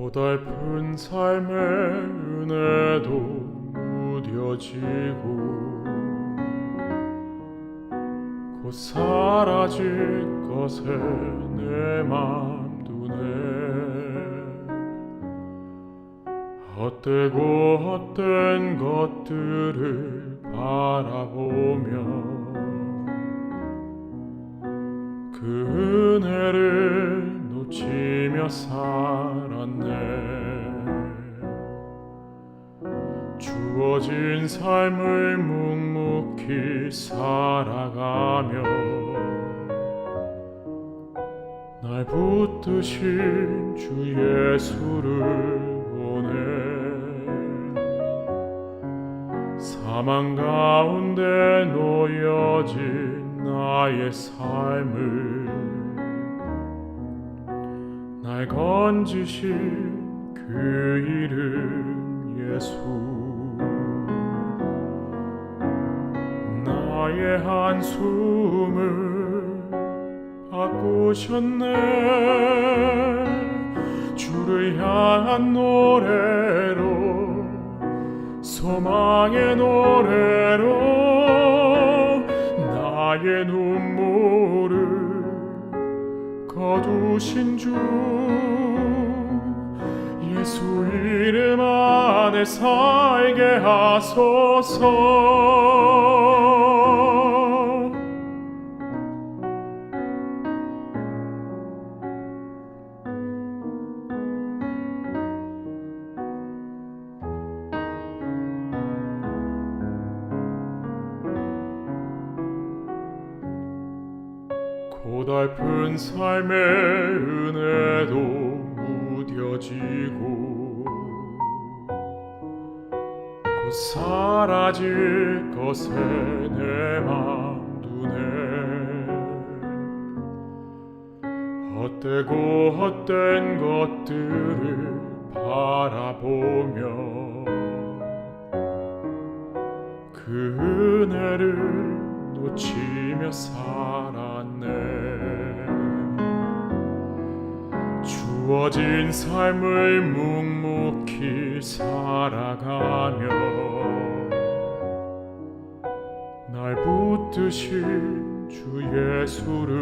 고달픈 삶의 은혜도 무뎌지고 곧 사라질 것에 내 맘 두네. 헛되고 헛된 것들을 바라보며 그 은혜를 놓치며 살았네. 주어진 삶을 묵묵히 살아가며 날 붙드신 주 예수를 보네. 사망 가운데 놓여진 나의 삶을 날 건지신 그 이름 예수. 나의 한숨을 바꾸셨네. 주를 향한 노래로, 소망의 노래로 나의 눈물을 거두신 주 예수 이름 안에 살게 하소서. 고달픈 삶의 은혜도 무뎌지고 곧 사라질 것에 내 맘 두네. 헛되고 헛된 것들을 바라보며 그 은혜를 놓치며 살았네. 주어진 삶을 묵묵히 살아가며 날 붙드신 주 예수를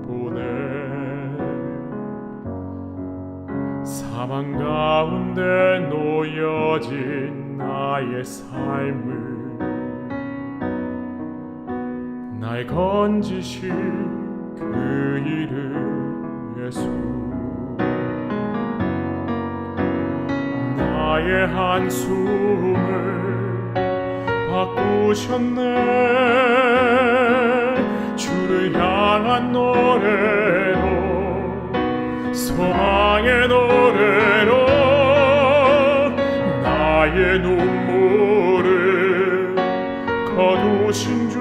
보내. 사망 가운데 놓여진 나의 삶을 날 건지신 그 이름 예수. 나의 한숨을 바꾸셨네. 주를 향한 노래로, 소망의 노래로 나의 눈물을 거두신 주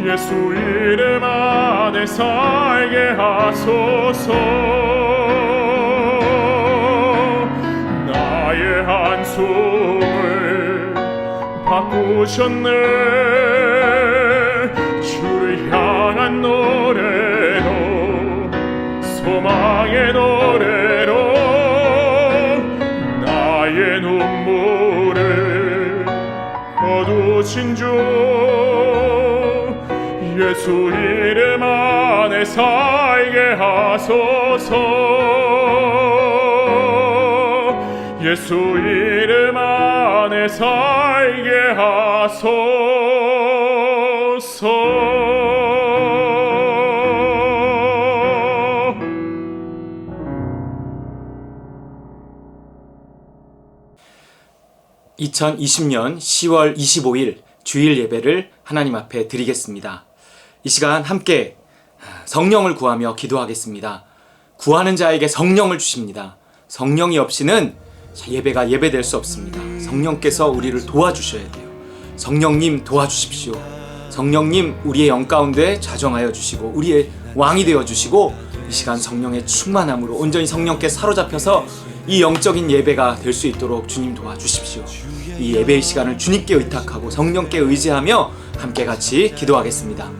예수 이름 안에 살게 하소서. 나의 한숨을 바꾸셨네. 주를 향한 노래로, 소망의 노래로 나의 눈물을 거두신 주 예수 이름 안에 살게 하소서. 예수 이름 안에 살게 하소서. 2020년 10월 25일 주일 예배를 하나님 앞에 드리겠습니다. 이 시간 함께 성령을 구하며 기도하겠습니다. 구하는 자에게 성령을 주십니다. 성령이 없이는 예배가 예배될 수 없습니다. 성령께서 우리를 도와주셔야 돼요. 성령님 도와주십시오. 성령님 우리의 영 가운데 좌정하여 주시고 우리의 왕이 되어 주시고 이 시간 성령의 충만함으로 온전히 성령께 사로잡혀서 이 영적인 예배가 될 수 있도록 주님 도와주십시오. 이 예배의 시간을 주님께 의탁하고 성령께 의지하며 함께 같이 기도하겠습니다.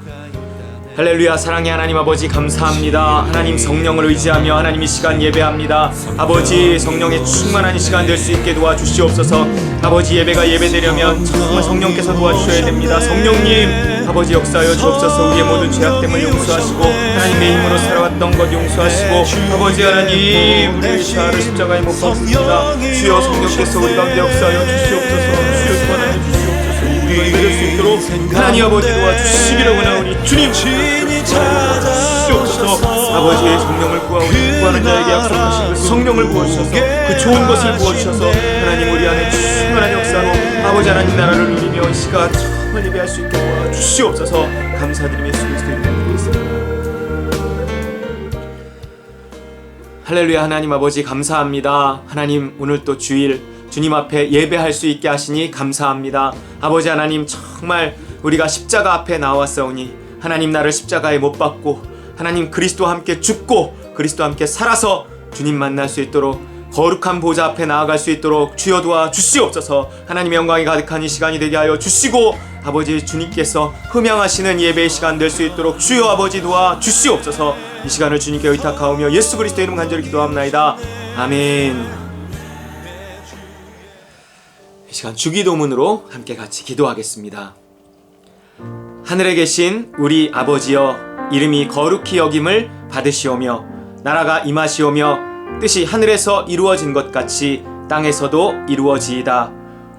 할렐루야. 사랑의 하나님 아버지 감사합니다. 하나님 성령을 의지하며 하나님 이 시간 예배합니다. 아버지 성령의 충만한 이 시간 될 수 있게 도와주시옵소서. 아버지 예배가 예배되려면 정말 성령께서 도와주셔야 됩니다. 성령님 아버지 역사하여 주옵소서. 우리의 모든 죄악됨을 용서하시고 하나님의 힘으로 살아왔던 것 용서하시고 아버지 하나님 우리의 자아를 십자가에 못 박습니다. 주여 성령께서 우리 가운데 역사하여 주시옵소서. 주여 소원하여 주시옵소서. 우리가 이룰 수 있도록 하나님 아버지 도와주시기를 원하오니 주님 주시옵소서. 아버지의 성령을 구하는 자에게 약속하신 그 성령을 부어주셔서 그 좋은 것을 부어주셔서 하나님 우리 안에 충만한 역사로 아버지 하나님 나라를 누리며 이 시간 정말 예배할 수 있게 도와주시옵소서. 감사드리며 예수 그리스도의 이름으로 기도드리겠습니다. 할렐루야. 하나님 아버지 감사합니다. 하나님 오늘 또 주일 주님 앞에 예배할 수 있게 하시니 감사합니다. 아버지 하나님 정말 우리가 십자가 앞에 나왔사오니 하나님 나를 십자가에 못 박고 하나님 그리스도와 함께 죽고 그리스도와 함께 살아서 주님 만날 수 있도록 거룩한 보좌 앞에 나아갈 수 있도록 주여 도와 주시옵소서. 하나님의 영광이 가득한 이 시간이 되게 하여 주시고 아버지 주님께서 흠양하시는 예배의 시간 될 수 있도록 주여 아버지 도와 주시옵소서. 이 시간을 주님께 의탁하오며 예수 그리스도의 이름 간절히 기도합나이다. 아멘. 이 시간 주기도문으로 함께 같이 기도하겠습니다. 하늘에 계신 우리 아버지여, 이름이 거룩히 여김을 받으시오며 나라가 임하시오며 뜻이 하늘에서 이루어진 것 같이 땅에서도 이루어지이다.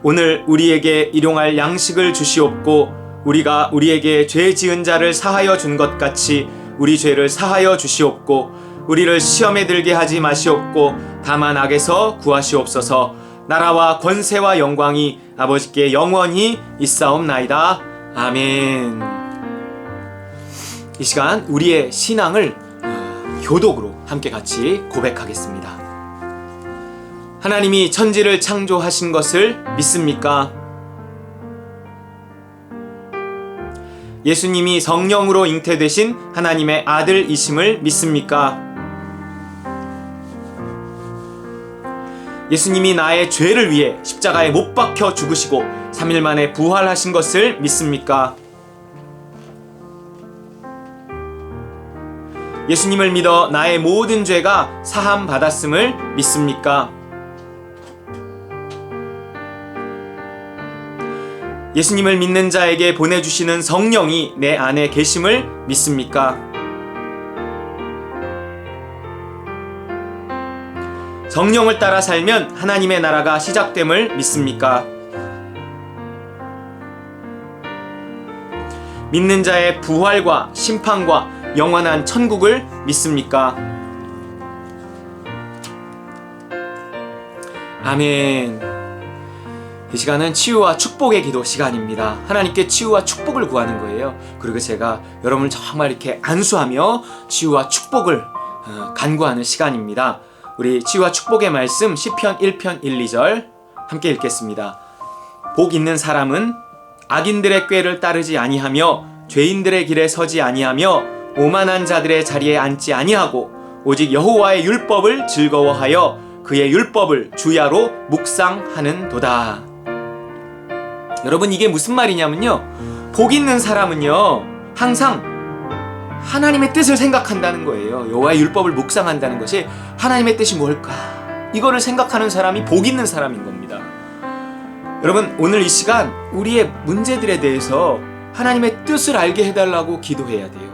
오늘 우리에게 일용할 양식을 주시옵고 우리가 우리에게 죄 지은 자를 사하여 준 것 같이 우리 죄를 사하여 주시옵고 우리를 시험에 들게 하지 마시옵고 다만 악에서 구하시옵소서. 나라와 권세와 영광이 아버지께 영원히 있사옵나이다. 아멘. 이 시간 우리의 신앙을 교독으로 함께 같이 고백하겠습니다. 하나님이 천지를 창조하신 것을 믿습니까? 예수님이 성령으로 잉태되신 하나님의 아들이심을 믿습니까? 예수님이 나의 죄를 위해 십자가에 못 박혀 죽으시고 3일 만에 부활하신 것을 믿습니까? 예수님을 믿어 나의 모든 죄가 사함 받았음을 믿습니까? 예수님을 믿는 자에게 보내주시는 성령이 내 안에 계심을 믿습니까? 성령을 따라 살면 하나님의 나라가 시작됨을 믿습니까? 믿는 자의 부활과 심판과 영원한 천국을 믿습니까? 아멘. 이 시간은 치유와 축복의 기도 시간입니다. 하나님께 치유와 축복을 구하는 거예요. 그리고 제가 여러분을 정말 이렇게 안수하며 치유와 축복을 간구하는 시간입니다. 우리 치유와 축복의 말씀 시편 1편 1, 2절 함께 읽겠습니다. 복 있는 사람은 악인들의 꾀를 따르지 아니하며 죄인들의 길에 서지 아니하며 오만한 자들의 자리에 앉지 아니하고 오직 여호와의 율법을 즐거워하여 그의 율법을 주야로 묵상하는도다. 여러분 이게 무슨 말이냐면요, 복 있는 사람은요 항상 하나님의 뜻을 생각한다는 거예요. 여호와의 율법을 묵상한다는 것이 하나님의 뜻이 뭘까? 이거를 생각하는 사람이 복 있는 사람인 겁니다. 여러분 오늘 이 시간 우리의 문제들에 대해서 하나님의 뜻을 알게 해달라고 기도해야 돼요.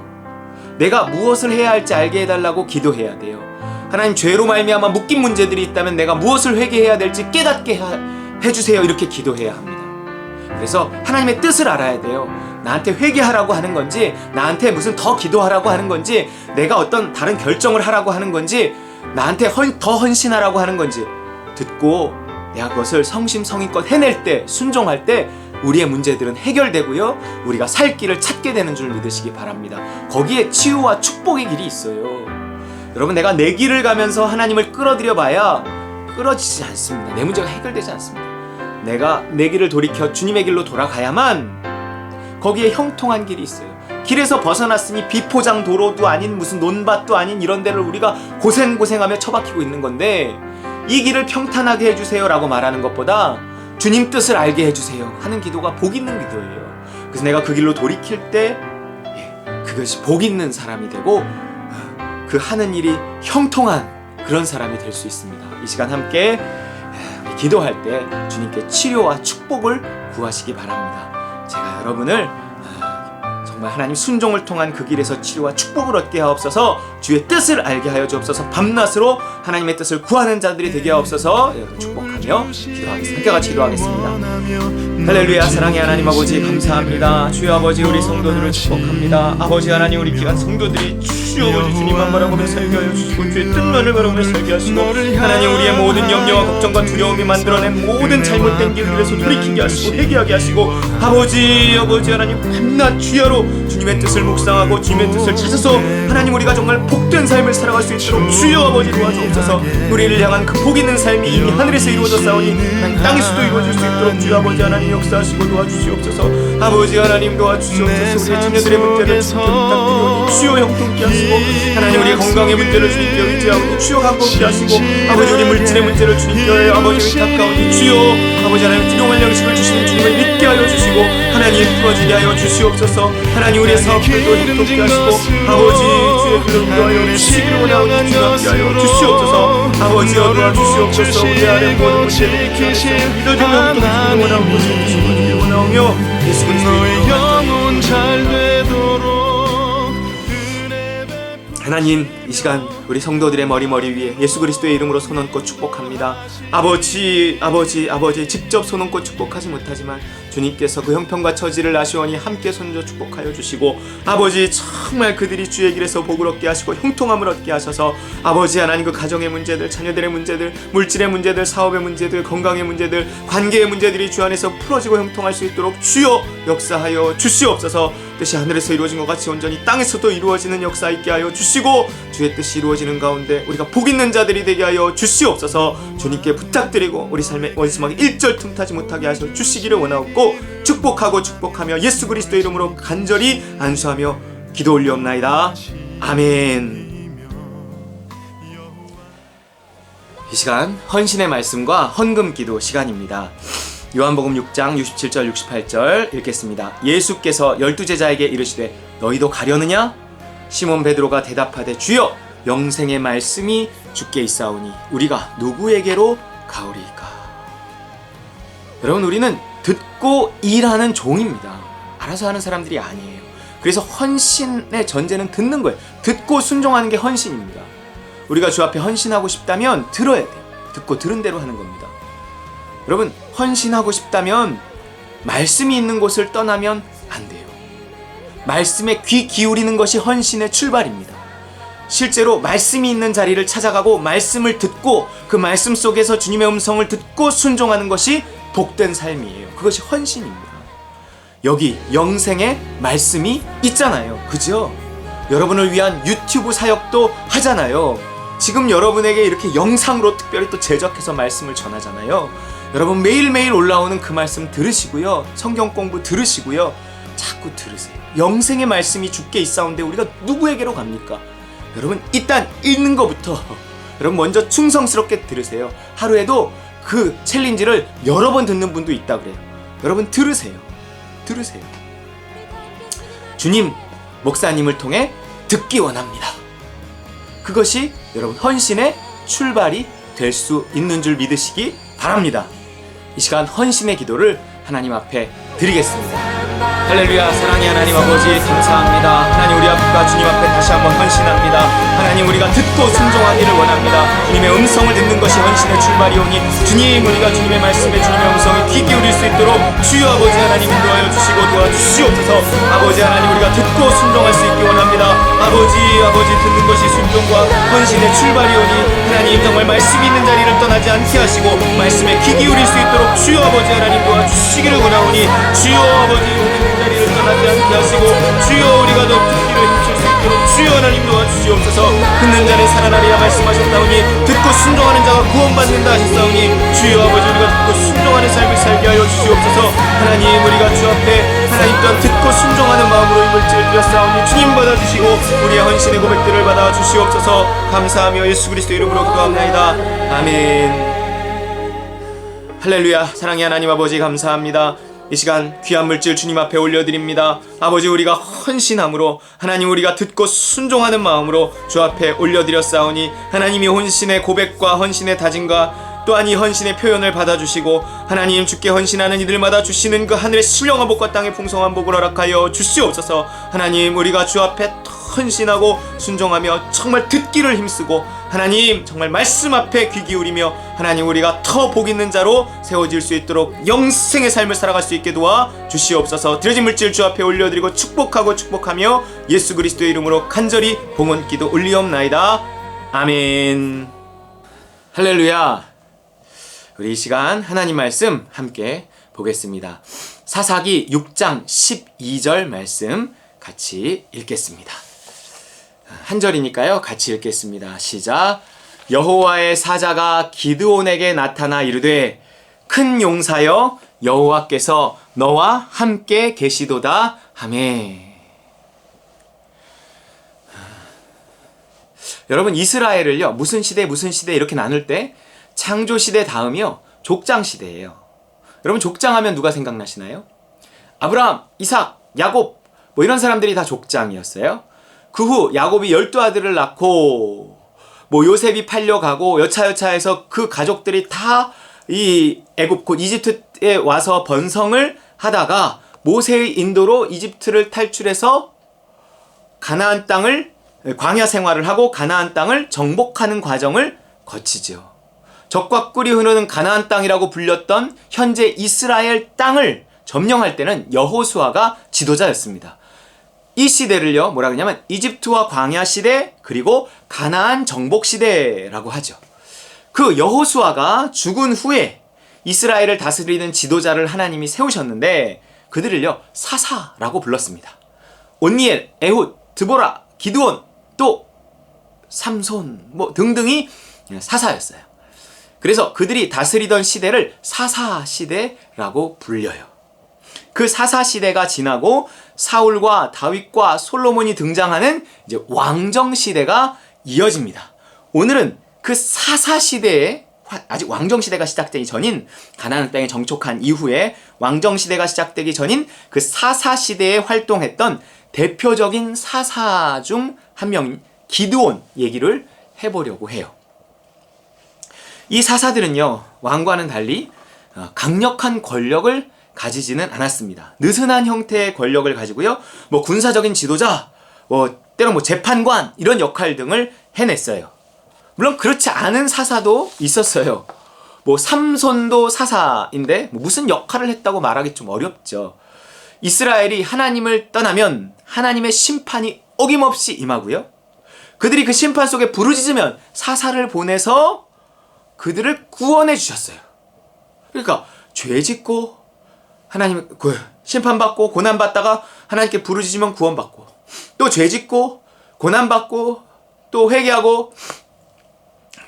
내가 무엇을 해야 할지 알게 해달라고 기도해야 돼요. 하나님 죄로 말미암아 묶인 문제들이 있다면 내가 무엇을 회개해야 될지 깨닫게 해주세요. 이렇게 기도해야 합니다. 그래서 하나님의 뜻을 알아야 돼요. 나한테 회개하라고 하는 건지, 나한테 무슨 더 기도하라고 하는 건지, 내가 어떤 다른 결정을 하라고 하는 건지, 나한테 더 헌신하라고 하는 건지 듣고 내가 그것을 성심성의껏 해낼 때, 순종할 때 우리의 문제들은 해결되고요, 우리가 살 길을 찾게 되는 줄 믿으시기 바랍니다. 거기에 치유와 축복의 길이 있어요. 여러분 내가 내 길을 가면서 하나님을 끌어들여 봐야 끌어지지 않습니다. 내 문제가 해결되지 않습니다. 내가 내 길을 돌이켜 주님의 길로 돌아가야만 거기에 형통한 길이 있어요. 길에서 벗어났으니 비포장 도로도 아닌 무슨 논밭도 아닌 이런 데를 우리가 고생하며 처박히고 있는 건데, 이 길을 평탄하게 해주세요 라고 말하는 것보다 주님 뜻을 알게 해주세요 하는 기도가 복 있는 기도예요. 그래서 내가 그 길로 돌이킬 때 그것이 복 있는 사람이 되고 그 하는 일이 형통한 그런 사람이 될 수 있습니다. 이 시간 함께 우리 기도할 때 주님께 치료와 축복을 구하시기 바랍니다. 제가 여러분을 정말 하나님 순종을 통한 그 길에서 치료와 축복을 얻게 하옵소서. 주의 뜻을 알게 하여 주옵소서. 밤낮으로 하나님의 뜻을 구하는 자들이 되게 하옵소서. 여러분 축복하며 기도하겠습니다. 함께 같이 기도하겠습니다. 할렐루야. 사랑의 하나님 아버지 감사합니다. 주여 아버지 우리 성도들을 축복합니다. 아버지 하나님 우리 귀한 성도들이 주여 아버지 주님만 바라보며 살게 하여 주시고 주의 뜻만을 바라보며 살게 하시고 하나님 우리의 모든 염려와 걱정과 두려움이 만들어낸 모든 잘못된 길들에서 돌이키게 하시고 회개하게 하시고 아버지 하나님 밤낮 주야로 주님의 뜻을 묵상하고 주님의 뜻을 찾아서 하나님 우리가 정말 복된 삶을 살아갈 수 있도록 주여 아버지 도와주옵소서. 우리를 향한 그 복 있는 삶이 이미 하늘에서 이루어졌사오니 하나님 땅에서도 이루어질 수 있도록 주여 아버지 하나님 역사하시고 도와주시옵소서. 아버지 하나님 도와주시옵소서. 우리의 자녀들의 문제를 주님께 부탁드리오니 주여 형통케 하시고 하나님 우리의 건강의 문제를 주님께 의지하오니 주여 강건케 하시고 아버지 우리 물질의 문제를 주님께 아버지 의탁하오니 주여 아버지 하나님 균형한 양식을 주시는 주님을 믿게 하여 주시고 하나님 풀어지게 하여 주시옵소서. 하나님 우리의 사업들도 행복케 하시고 아버지 주의 길을 인도하여 주시기를 원하오니 주여 함께 하여 주시옵소서. 아버지여 도와주시옵소서. 우리 안에 모든 문제를 믿어주며 행복해지기를 원하오니 주시기를 원하오며 예수 그리스도의 영혼 잘 되도록 하나님 이 시간 우리 성도들의 머리 위에 예수 그리스도의 이름으로 손 얹고 축복합니다. 아버지 직접 손 얹고 축복하지 못하지만 주님께서 그 형편과 처지를 아시오니 함께 손줘 축복하여 주시고 아버지 정말 그들이 주의 길에서 복을 얻게 하시고 형통함을 얻게 하셔서 아버지 하나님 그 가정의 문제들 자녀들의 문제들 물질의 문제들 사업의 문제들 건강의 문제들 관계의 문제들이 주 안에서 풀어지고 형통할 수 있도록 주여 역사하여 주시옵소서. 뜻이 하늘에서 이루어진 것 같이 온전히 땅에서도 이루어지는 역사 있게 하여 주시고 주의 뜻이 이루어지는 가운데 우리가 복 있는 자들이 되게 하여 주시옵소서. 주님께 부탁드리고 우리 삶의 원수막에 일절 틈타지 못하게 하셔 주시기를 원하옵고 축복하며 예수 그리스도의 이름으로 간절히 안수하며 기도 올리옵나이다. 아멘. 이 시간 헌신의 말씀과 헌금 기도 시간입니다. 요한복음 6장 67절 68절 읽겠습니다. 예수께서 12제자에게 이르시되 너희도 가려느냐? 시몬 베드로가 대답하되 주여 영생의 말씀이 주께 있사오니 우리가 누구에게로 가오리이까? 여러분 우리는 듣고 일하는 종입니다. 알아서 하는 사람들이 아니에요. 그래서 헌신의 전제는 듣는 거예요. 듣고 순종하는 게 헌신입니다. 우리가 주 앞에 헌신하고 싶다면 들어야 돼요. 듣고 들은 대로 하는 겁니다. 여러분 헌신하고 싶다면 말씀이 있는 곳을 떠나면 안 돼요. 말씀에 귀 기울이는 것이 헌신의 출발입니다. 실제로 말씀이 있는 자리를 찾아가고 말씀을 듣고 그 말씀 속에서 주님의 음성을 듣고 순종하는 것이 복된 삶이에요. 그것이 헌신입니다. 여기 영생의 말씀이 있잖아요. 그죠? 여러분을 위한 유튜브 사역도 하잖아요. 지금 여러분에게 이렇게 영상으로 특별히 또 제작해서 말씀을 전하잖아요. 여러분 매일매일 올라오는 그 말씀 들으시고요. 성경 공부 들으시고요. 자꾸 들으세요. 영생의 말씀이 주께 있사온데 우리가 누구에게로 갑니까? 여러분 일단 읽는 것부터 여러분 먼저 충성스럽게 들으세요. 하루에도 그 챌린지를 여러 번 듣는 분도 있다 그래요. 여러분 들으세요. 주님 목사님을 통해 듣기 원합니다. 그것이 여러분 헌신의 출발이 될 수 있는 줄 믿으시기 바랍니다. 이 시간 헌신의 기도를 하나님 앞에 드리겠습니다. 할렐루야. 사랑의 하나님 아버지 감사합니다. 하나님 우리 앞과 주님 앞에 다시 한번 헌신합니다. 하나님 우리가 듣고 순종하기를 원합니다. 주님의 음성을 듣는 것이 헌신의 출발이오니 주님 우리가 주님의 말씀에 주님의 음성에 귀 기울일 수 있도록 주여 아버지 하나님 인도하여 주시고 도와주시옵소서. 아버지 하나님 우리가 듣고 순종할 수 있기 원합니다. 아버지 듣는 것이 순종과 헌신의 출발이오니 하나님 정말 말씀이 있는 자리를 떠나지 않게 하시고 말씀에 귀 기울일 수 있도록 주여 아버지 하나님 도와주시기를 원하오니 주여 아버지 있는 자리를 떠나지 않게 하시고 주여 우리가 더 듣기를 힘쓸 수 있도록 주여 하나님 도와주시옵소서. 듣는 자는 살아나리라 말씀하셨다오니 듣고 순종하는 자가 구원받는다 하셨사오니 주여 아버지 우리가 듣고 순종하는 삶을 살게 하여 주시옵소서. 하나님 우리가 주 앞에 하나님 또한 듣고 순종하는 마음으로 임을 드렸사오니 주님 받아주시고 우리의 헌신의 고백들을 받아 주시옵소서. 감사하며 예수 그리스도 이름으로 기도합나이다. 아멘. 할렐루야. 사랑의 하나님 아버지 감사합니다. 이 시간 귀한 물질 주님 앞에 올려드립니다. 아버지, 우리가 헌신함으로, 하나님 우리가 듣고 순종하는 마음으로 주 앞에 올려드렸사오니 하나님이 헌신의 고백과 헌신의 다짐과 또한 이 헌신의 표현을 받아주시고 하나님 주께 헌신하는 이들마다 주시는 그 하늘의 신령한 복과 땅의 풍성한 복을 허락하여 주시옵소서. 하나님, 우리가 주 앞에 헌신하고 순종하며 정말 듣기를 힘쓰고 하나님 정말 말씀 앞에 귀 기울이며 하나님 우리가 더 복 있는 자로 세워질 수 있도록 영생의 삶을 살아갈 수 있게 도와 주시옵소서. 드려진 물질 주 앞에 올려드리고 축복하며 예수 그리스도의 이름으로 간절히 봉헌 기도 올리옵나이다. 아멘. 할렐루야. 우리 이 시간 하나님 말씀 함께 보겠습니다. 사사기 6장 12절 말씀 같이 읽겠습니다. 한 절이니까요, 같이 읽겠습니다. 시작. 여호와의 사자가 기드온에게 나타나 이르되 큰 용사여 여호와께서 너와 함께 계시도다 하매. 여러분, 이스라엘을요 무슨 시대 이렇게 나눌 때 창조시대 다음이요 족장시대예요. 여러분, 족장하면 누가 생각나시나요? 아브라함, 이삭, 야곱 뭐 이런 사람들이 다 족장이었어요. 그 후 야곱이 12아들을 낳고 뭐 요셉이 팔려가고 여차여차해서 그 가족들이 다 이 애굽 곧 이집트에 와서 번성을 하다가 모세의 인도로 이집트를 탈출해서 가나안 땅을 광야 생활을 하고 가나안 땅을 정복하는 과정을 거치죠. 적과 꿀이 흐르는 가나안 땅이라고 불렸던 현재 이스라엘 땅을 점령할 때는 여호수아가 지도자였습니다. 이 시대를요 뭐라 그러냐면 이집트와 광야 시대 그리고 가나안 정복 시대라고 하죠. 그 여호수아가 죽은 후에 이스라엘을 다스리는 지도자를 하나님이 세우셨는데 그들을요 사사라고 불렀습니다. 온니엘, 에훗, 드보라, 기드온, 또 삼손 뭐 등등이 사사였어요. 그래서 그들이 다스리던 시대를 사사시대라고 불려요. 그 사사시대가 지나고 사울과 다윗과 솔로몬이 등장하는 이제 왕정시대가 이어집니다. 오늘은 그 사사시대에 아직 왕정시대가 시작되기 전인 가나안 땅에 정촉한 이후에 왕정시대가 시작되기 전인 그 사사시대에 활동했던 대표적인 사사 중 한 명인 기드온 얘기를 해보려고 해요. 이 사사들은요 왕과는 달리 강력한 권력을 가지지는 않았습니다. 느슨한 형태의 권력을 가지고요 뭐 군사적인 지도자, 때로 뭐 재판관 이런 역할 등을 해냈어요. 물론 그렇지 않은 사사도 있었어요. 뭐 삼손도 사사인데 뭐 무슨 역할을 했다고 말하기 좀 어렵죠. 이스라엘이 하나님을 떠나면 하나님의 심판이 어김없이 임하고요. 그들이 그 심판 속에 부르짖으면 사사를 보내서 그들을 구원해 주셨어요. 그러니까 죄 짓고 하나님 심판받고 고난받다가 하나님께 부르짖으면 구원받고 또 죄 짓고 고난받고 또 회개하고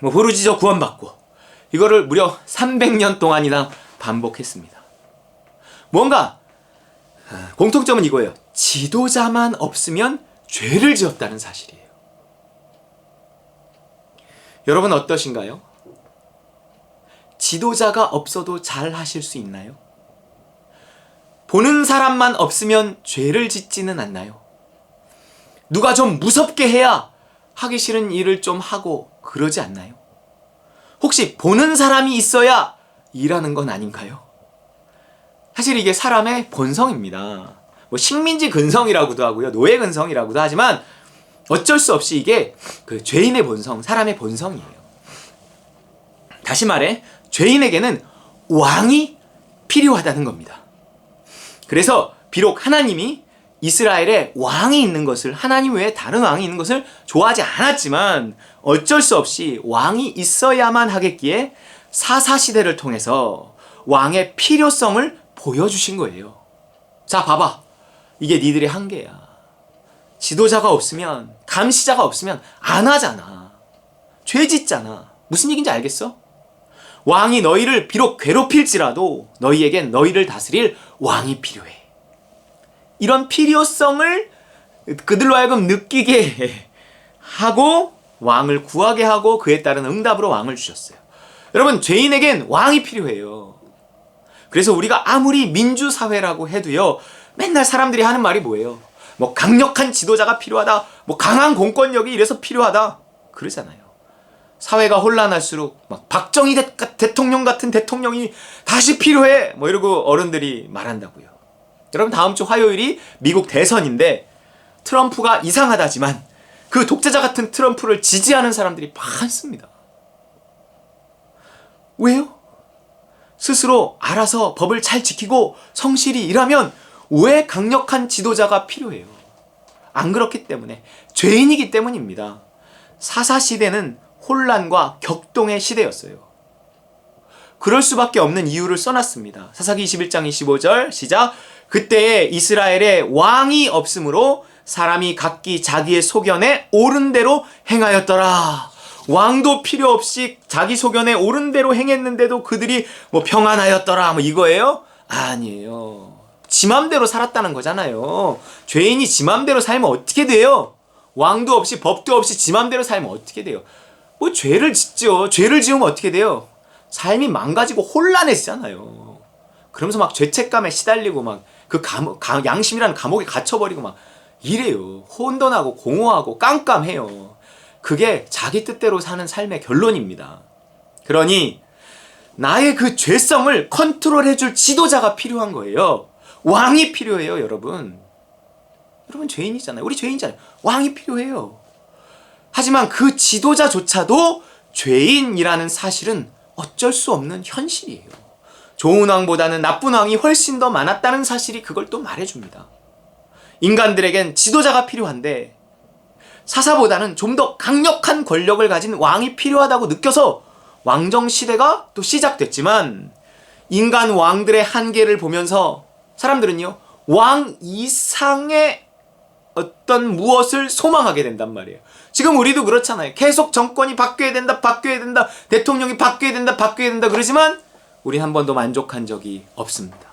뭐 부르짖어 구원받고 이거를 무려 300년 동안이나 반복했습니다. 뭔가 공통점은 이거예요. 지도자만 없으면 죄를 지었다는 사실이에요. 여러분 어떠신가요? 지도자가 없어도 잘 하실 수 있나요? 보는 사람만 없으면 죄를 짓지는 않나요? 누가 좀 무섭게 해야 하기 싫은 일을 좀 하고 그러지 않나요? 혹시 보는 사람이 있어야 일하는 건 아닌가요? 사실 이게 사람의 본성입니다. 뭐 식민지 근성이라고도 하고요, 노예 근성이라고도 하지만 어쩔 수 없이 이게 그 죄인의 본성, 사람의 본성이에요. 다시 말해 죄인에게는 왕이 필요하다는 겁니다. 그래서 비록 하나님이 이스라엘에 왕이 있는 것을, 하나님 외에 다른 왕이 있는 것을 좋아하지 않았지만 어쩔 수 없이 왕이 있어야만 하겠기에 사사시대를 통해서 왕의 필요성을 보여주신 거예요. 자, 봐봐. 이게 니들의 한계야. 지도자가 없으면, 감시자가 없으면 안 하잖아. 죄 짓잖아. 무슨 얘기인지 알겠어? 왕이 너희를 비록 괴롭힐지라도 너희에겐 너희를 다스릴 왕이 필요해. 이런 필요성을 그들로 하여금 느끼게 하고 왕을 구하게 하고 그에 따른 응답으로 왕을 주셨어요. 여러분, 죄인에겐 왕이 필요해요. 그래서 우리가 아무리 민주사회라고 해도요, 맨날 사람들이 하는 말이 뭐예요? 뭐 강력한 지도자가 필요하다, 뭐 강한 공권력이 이래서 필요하다, 그러잖아요. 사회가 혼란할수록 막 박정희 대통령 같은 대통령이 다시 필요해, 뭐 이러고 어른들이 말한다고요. 여러분, 다음 주 화요일이 미국 대선인데 트럼프가 이상하다지만 그 독재자 같은 트럼프를 지지하는 사람들이 많습니다. 왜요? 스스로 알아서 법을 잘 지키고 성실히 일하면 왜 강력한 지도자가 필요해요? 안 그렇기 때문에, 죄인이기 때문입니다. 사사시대는 혼란과 격동의 시대였어요. 그럴 수밖에 없는 이유를 써놨습니다. 사사기 21장 25절 시작. 그때에 이스라엘에 왕이 없으므로 사람이 각기 자기의 소견에 옳은 대로 행하였더라. 왕도 필요 없이 자기 소견에 옳은 대로 행했는데도 그들이 뭐 평안하였더라, 뭐 이거예요? 아니에요. 지 맘대로 살았다는 거잖아요. 죄인이 지 맘대로 살면 어떻게 돼요? 왕도 없이 법도 없이 지 맘대로 살면 어떻게 돼요? 뭐 죄를 짓죠. 죄를 지으면 어떻게 돼요? 삶이 망가지고 혼란해지잖아요. 그러면서 막 죄책감에 시달리고 막 그 양심이라는 감옥에 갇혀버리고 막 이래요. 혼돈하고 공허하고 깜깜해요. 그게 자기 뜻대로 사는 삶의 결론입니다. 그러니 나의 그 죄성을 컨트롤해줄 지도자가 필요한 거예요. 왕이 필요해요, 여러분. 여러분 죄인이잖아요. 우리 죄인이잖아요. 왕이 필요해요. 하지만 그 지도자조차도 죄인이라는 사실은 어쩔 수 없는 현실이에요. 좋은 왕보다는 나쁜 왕이 훨씬 더 많았다는 사실이 그걸 또 말해줍니다. 인간들에겐 지도자가 필요한데 사사보다는 좀 더 강력한 권력을 가진 왕이 필요하다고 느껴서 왕정시대가 또 시작됐지만, 인간 왕들의 한계를 보면서 사람들은요, 왕 이상의 어떤 무엇을 소망하게 된단 말이에요. 지금 우리도 그렇잖아요. 계속 정권이 바뀌어야 된다, 바뀌어야 된다, 대통령이 바뀌어야 된다, 바뀌어야 된다 그러지만 우린 한 번도 만족한 적이 없습니다.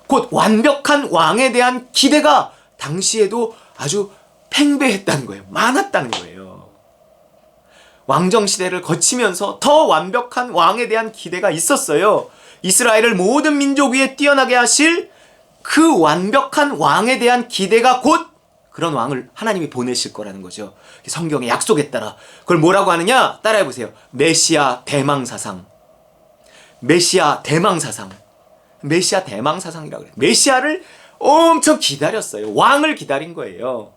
곧 완벽한 왕에 대한 기대가 당시에도 아주 팽배했다는 거예요. 많았다는 거예요. 왕정시대를 거치면서 더 완벽한 왕에 대한 기대가 있었어요. 이스라엘을 모든 민족 위에 뛰어나게 하실 그 완벽한 왕에 대한 기대가 곧 그런 왕을 하나님이 보내실 거라는 거죠. 성경의 약속에 따라 그걸 뭐라고 하느냐? 따라해보세요. 메시아 대망사상. 메시아 대망사상. 메시아 대망사상이라고 그래요. 메시아를 엄청 기다렸어요. 왕을 기다린 거예요.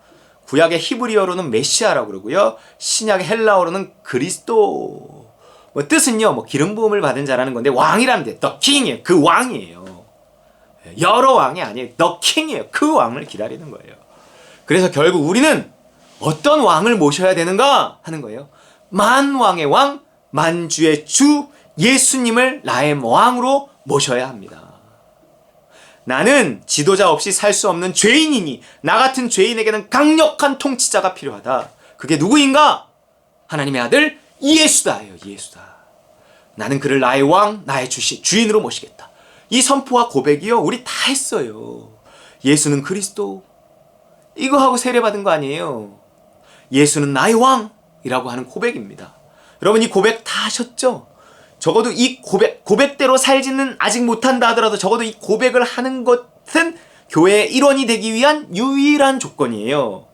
구약의 히브리어로는 메시아라고 그러고요. 신약의 헬라어로는 그리스도. 뭐 뜻은요, 뭐 기름 부음을 받은 자라는 건데, 왕이라는 데 the king이에요. 그 왕이에요. 여러 왕이 아니에요. the king이에요. 그 왕을 기다리는 거예요. 그래서 결국 우리는 어떤 왕을 모셔야 되는가 하는 거예요. 만왕의 왕, 만주의 주 예수님을 나의 왕으로 모셔야 합니다. 나는 지도자 없이 살 수 없는 죄인이니 나 같은 죄인에게는 강력한 통치자가 필요하다. 그게 누구인가? 하나님의 아들 예수다예요. 예수다. 나는 그를 나의 왕, 나의 주인으로 모시겠다. 이 선포와 고백이요, 우리 다 했어요. 예수는 그리스도. 이거 하고 세례받은 거 아니에요. 예수는 나의 왕이라고 하는 고백입니다. 여러분, 이 고백 다 하셨죠? 적어도 이 고백대로 살지는 아직 못한다 하더라도 적어도 이 고백을 하는 것은 교회의 일원이 되기 위한 유일한 조건이에요.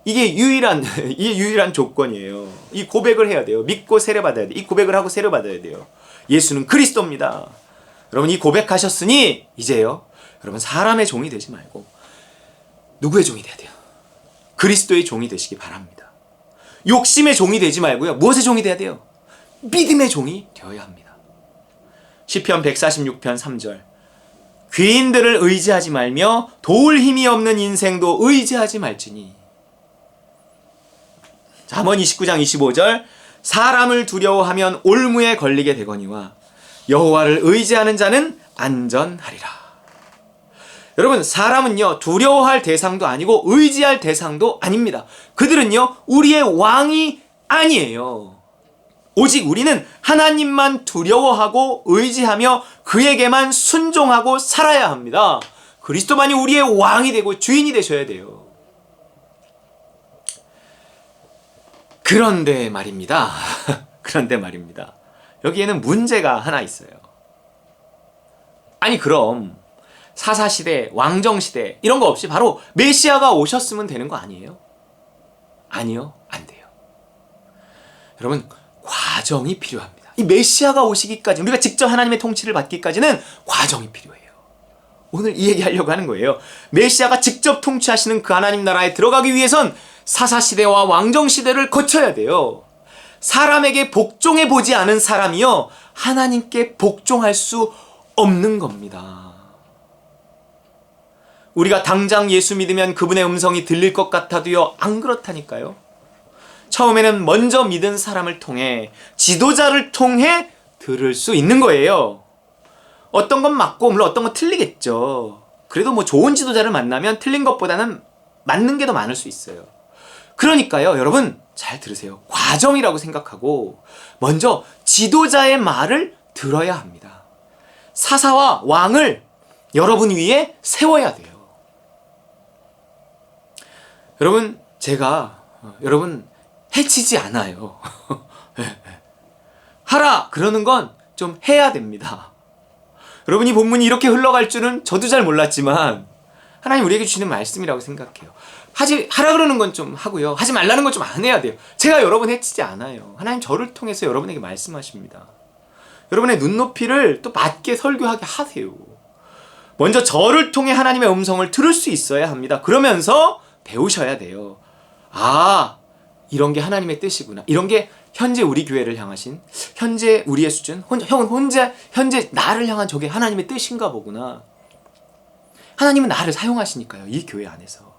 이게 유일한 조건이에요. 이 고백을 해야 돼요. 믿고 세례받아야 돼요. 이 고백을 하고 세례받아야 돼요. 예수는 그리스도입니다. 여러분, 이 고백하셨으니 이제요, 여러분 사람의 종이 되지 말고 누구의 종이 돼야 돼요? 그리스도의 종이 되시기 바랍니다. 욕심의 종이 되지 말고요. 무엇의 종이 돼야 돼요? 믿음의 종이 되어야 합니다. 시편 146편 3절. 귀인들을 의지하지 말며 도울 힘이 없는 인생도 의지하지 말지니. 잠언 29장 25절. 사람을 두려워하면 올무에 걸리게 되거니와 여호와를 의지하는 자는 안전하리라. 여러분, 사람은요, 두려워할 대상도 아니고 의지할 대상도 아닙니다. 그들은요, 우리의 왕이 아니에요. 오직 우리는 하나님만 두려워하고 의지하며 그에게만 순종하고 살아야 합니다. 그리스도만이 우리의 왕이 되고 주인이 되셔야 돼요. 그런데 말입니다. 여기에는 문제가 하나 있어요. 아니 그럼 사사시대, 왕정시대 이런 거 없이 바로 메시아가 오셨으면 되는 거 아니에요? 아니요, 안 돼요. 여러분, 과정이 필요합니다. 이 메시아가 오시기까지, 우리가 직접 하나님의 통치를 받기까지는 과정이 필요해요. 오늘 이 얘기 하려고 하는 거예요. 메시아가 직접 통치하시는 그 하나님 나라에 들어가기 위해선 사사시대와 왕정시대를 거쳐야 돼요. 사람에게 복종해 보지 않은 사람이요, 하나님께 복종할 수 없는 겁니다. 우리가 당장 예수 믿으면 그분의 음성이 들릴 것 같아도요, 안 그렇다니까요. 처음에는 먼저 믿은 사람을 통해, 지도자를 통해 들을 수 있는 거예요. 어떤 건 맞고 물론 어떤 건 틀리겠죠. 그래도 뭐 좋은 지도자를 만나면 틀린 것보다는 맞는 게 더 많을 수 있어요. 그러니까요, 여러분 잘 들으세요. 과정이라고 생각하고 먼저 지도자의 말을 들어야 합니다. 사사와 왕을 여러분 위에 세워야 돼요. 여러분, 제가 여러분 해치지 않아요. 하라 그러는 건 좀 해야 됩니다. 여러분이 본문이 이렇게 흘러갈 줄은 저도 잘 몰랐지만 하나님 우리에게 주시는 말씀이라고 생각해요. 하라 그러는 건 좀 하고요, 하지 말라는 건 좀 안 해야 돼요. 제가 여러분 해치지 않아요. 하나님 저를 통해서 여러분에게 말씀하십니다. 여러분의 눈높이를 또 맞게 설교하게 하세요. 먼저 저를 통해 하나님의 음성을 들을 수 있어야 합니다. 그러면서 배우셔야 돼요. 아, 이런 게 하나님의 뜻이구나. 이런 게 현재 우리 교회를 향하신, 현재 우리의 수준, 현재 나를 향한 저게 하나님의 뜻인가 보구나. 하나님은 나를 사용하시니까요, 이 교회 안에서.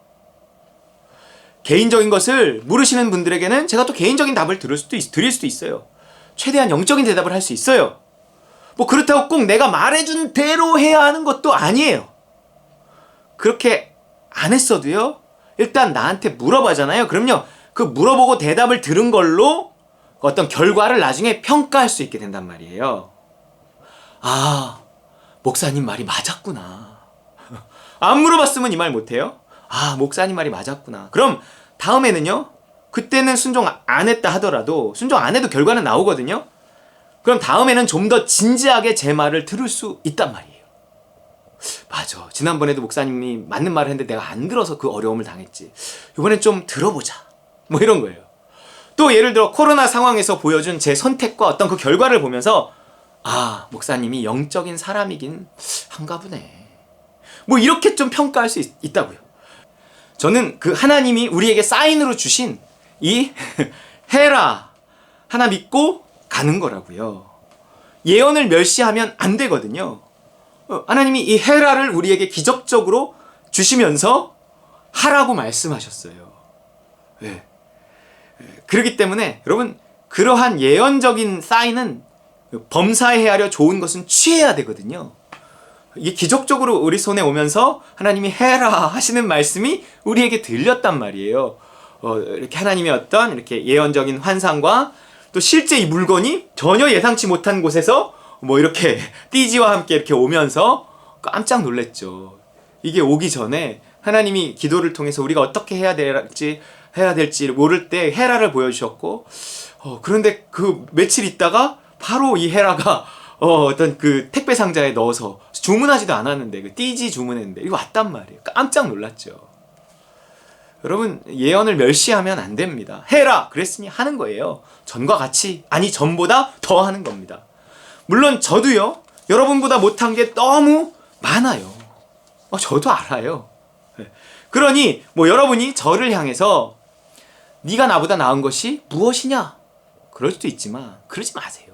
개인적인 것을 물으시는 분들에게는 제가 또 개인적인 답을 드릴 수도 있어요. 최대한 영적인 대답을 할 수 있어요. 뭐 그렇다고 꼭 내가 말해준 대로 해야 하는 것도 아니에요. 그렇게 안 했어도요, 일단 나한테 물어봐잖아요. 그럼요, 그 물어보고 대답을 들은 걸로 어떤 결과를 나중에 평가할 수 있게 된단 말이에요. 아, 목사님 말이 맞았구나. 안 물어봤으면 이 말 못해요. 아, 목사님 말이 맞았구나. 그럼 다음에는요, 그때는 순종 안 했다 하더라도, 순종 안 해도 결과는 나오거든요. 그럼 다음에는 좀 더 진지하게 제 말을 들을 수 있단 말이에요. 맞아, 지난번에도 목사님이 맞는 말을 했는데 내가 안 들어서 그 어려움을 당했지. 이번엔 좀 들어보자, 뭐 이런 거예요. 또 예를 들어 코로나 상황에서 보여준 제 선택과 어떤 그 결과를 보면서 아, 목사님이 영적인 사람이긴 한가 보네, 뭐 이렇게 좀 평가할 수 있다고요. 저는 그 하나님이 우리에게 사인으로 주신 이 해라 하나 믿고 가는 거라고요. 예언을 멸시하면 안 되거든요. 하나님이 이 해라를 우리에게 기적적으로 주시면서 하라고 말씀하셨어요. 네. 그렇기 때문에 여러분, 그러한 예언적인 사인은 범사에 헤아려 좋은 것은 취해야 되거든요. 이게 기적적으로 우리 손에 오면서 하나님이 해라 하시는 말씀이 우리에게 들렸단 말이에요. 이렇게 하나님의 어떤 이렇게 예언적인 환상과 또 실제 이 물건이 전혀 예상치 못한 곳에서 뭐 이렇게 띠지와 함께 이렇게 오면서 깜짝 놀랐죠. 이게 오기 전에 하나님이 기도를 통해서 우리가 어떻게 해야 될지 모를 때 헤라를 보여주셨고, 그런데 그 며칠 있다가 바로 이 헤라가 어떤 그 택배 상자에 넣어서 주문하지도 않았는데, 그 띠지 주문했는데 이거 왔단 말이에요. 깜짝 놀랐죠. 여러분, 예언을 멸시하면 안 됩니다. 해라 그랬으니 하는 거예요. 전과 같이, 아니 전보다 더 하는 겁니다. 물론 저도요, 여러분보다 못한 게 너무 많아요. 저도 알아요. 그러니 뭐 여러분이 저를 향해서 네가 나보다 나은 것이 무엇이냐, 그럴 수도 있지만 그러지 마세요.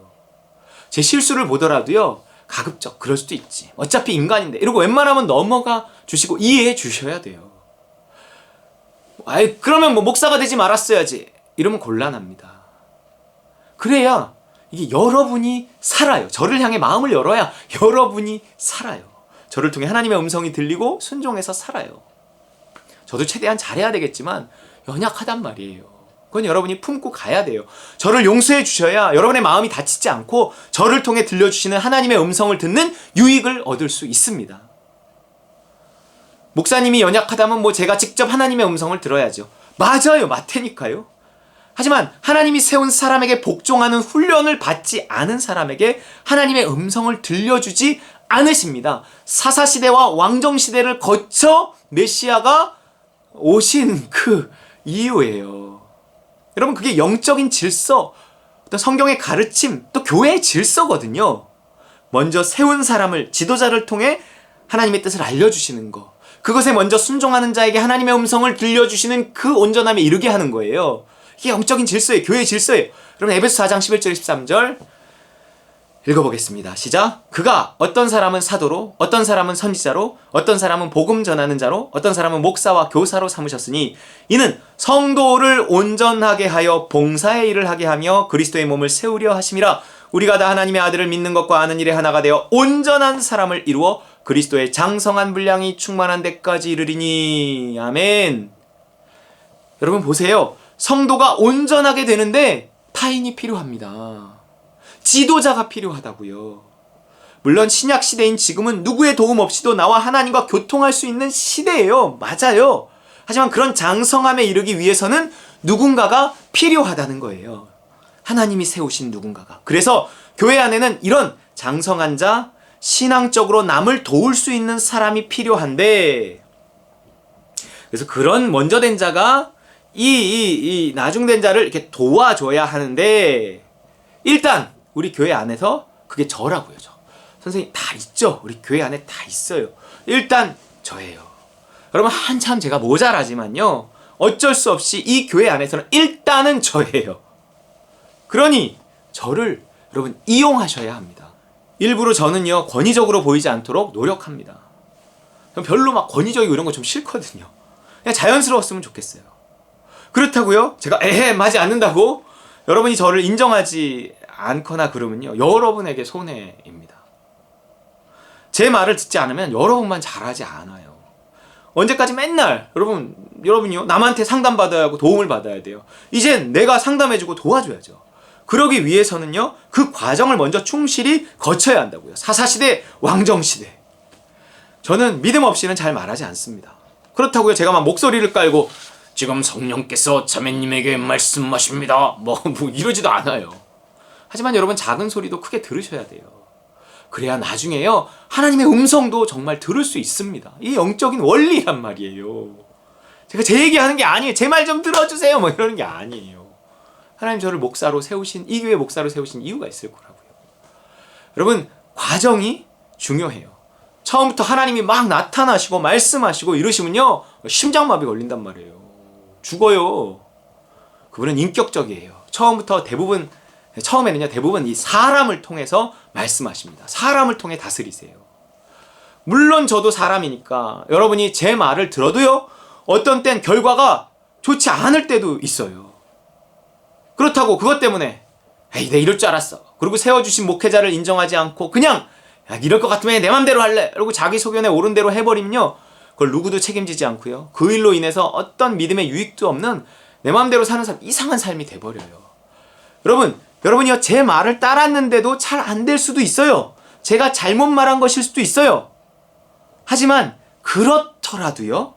제 실수를 보더라도요, 가급적 그럴 수도 있지, 어차피 인간인데, 이러고 웬만하면 넘어가 주시고 이해해 주셔야 돼요. 아이, 그러면 뭐 목사가 되지 말았어야지, 이러면 곤란합니다. 그래야 이게 여러분이 살아요. 저를 향해 마음을 열어야 여러분이 살아요. 저를 통해 하나님의 음성이 들리고 순종해서 살아요. 저도 최대한 잘해야 되겠지만 연약하단 말이에요. 그건 여러분이 품고 가야 돼요. 저를 용서해 주셔야 여러분의 마음이 다치지 않고 저를 통해 들려주시는 하나님의 음성을 듣는 유익을 얻을 수 있습니다. 목사님이 연약하다면 뭐 제가 직접 하나님의 음성을 들어야죠. 맞아요, 맞다니까요. 하지만 하나님이 세운 사람에게 복종하는 훈련을 받지 않은 사람에게 하나님의 음성을 들려주지 않으십니다. 사사시대와 왕정시대를 거쳐 메시아가 오신 그 이유예요. 여러분, 그게 영적인 질서, 또 성경의 가르침, 또 교회의 질서거든요. 먼저 세운 사람을, 지도자를 통해 하나님의 뜻을 알려주시는 거, 그것에 먼저 순종하는 자에게 하나님의 음성을 들려주시는 그 온전함에 이르게 하는 거예요. 이게 영적인 질서예요. 교회의 질서예요. 여러분, 에베소 4장 11절 13절 읽어보겠습니다. 시작. 그가 어떤 사람은 사도로, 어떤 사람은 선지자로, 어떤 사람은 복음 전하는 자로, 어떤 사람은 목사와 교사로 삼으셨으니 이는 성도를 온전하게 하여 봉사의 일을 하게 하며 그리스도의 몸을 세우려 하심이라. 우리가 다 하나님의 아들을 믿는 것과 아는 일에 하나가 되어 온전한 사람을 이루어 그리스도의 장성한 분량이 충만한 데까지 이르리니. 아멘. 여러분 보세요. 성도가 온전하게 되는데 타인이 필요합니다. 지도자가 필요하다고요. 물론 신약 시대인 지금은 누구의 도움 없이도 나와 하나님과 교통할 수 있는 시대예요. 맞아요. 하지만 그런 장성함에 이르기 위해서는 누군가가 필요하다는 거예요. 하나님이 세우신 누군가가. 그래서 교회 안에는 이런 장성한 자, 신앙적으로 남을 도울 수 있는 사람이 필요한데, 그래서 그런 먼저 된 자가 이 나중된 자를 이렇게 도와줘야 하는데, 일단 우리 교회 안에서 그게 저라고요. 저. 선생님 다 있죠. 우리 교회 안에 다 있어요. 일단 저예요. 여러분, 한참 제가 모자라지만요, 어쩔 수 없이 이 교회 안에서는 일단은 저예요. 그러니 저를 여러분 이용하셔야 합니다. 일부러 저는요, 권위적으로 보이지 않도록 노력합니다. 별로 막 권위적이고 이런 거 좀 싫거든요. 그냥 자연스러웠으면 좋겠어요. 그렇다고요, 제가 에헴 하지 않는다고 여러분이 저를 인정하지 않거나 그러면요, 여러분에게 손해입니다. 제 말을 듣지 않으면 여러분만 잘하지 않아요. 언제까지 맨날 여러분이요, 남한테 상담받아야 하고 도움을 받아야 돼요. 이젠 내가 상담해주고 도와줘야죠. 그러기 위해서는요, 그 과정을 먼저 충실히 거쳐야 한다고요. 사사시대, 왕정시대. 저는 믿음 없이는 잘 말하지 않습니다. 그렇다고요, 제가 막 목소리를 깔고 지금 성령께서 자매님에게 말씀하십니다, 뭐 이러지도 않아요. 하지만 여러분, 작은 소리도 크게 들으셔야 돼요. 그래야 나중에요, 하나님의 음성도 정말 들을 수 있습니다. 이 영적인 원리란 말이에요. 제가 제 얘기하는 게 아니에요. 제 말 좀 들어주세요, 뭐 이러는 게 아니에요. 하나님 저를 목사로 세우신, 이 교회 목사로 세우신 이유가 있을 거라고요. 여러분, 과정이 중요해요. 처음부터 하나님이 막 나타나시고 말씀하시고 이러시면요, 심장마비 걸린단 말이에요. 죽어요. 그분은 인격적이에요. 처음에는요, 대부분 이 사람을 통해서 말씀하십니다. 사람을 통해 다스리세요. 물론 저도 사람이니까 여러분이 제 말을 들어도요, 어떤 땐 결과가 좋지 않을 때도 있어요. 그렇다고 그것 때문에 에이, 내가 이럴 줄 알았어, 그리고 세워주신 목회자를 인정하지 않고 그냥 야, 이럴 것 같으면 내 맘대로 할래, 그리고 자기 소견에 옳은 대로 해버리면요, 그걸 누구도 책임지지 않고요, 그 일로 인해서 어떤 믿음의 유익도 없는 내 맘대로 사는 삶, 이상한 삶이 돼버려요. 여러분이요, 제 말을 따랐는데도 잘 안 될 수도 있어요. 제가 잘못 말한 것일 수도 있어요. 하지만 그렇더라도요,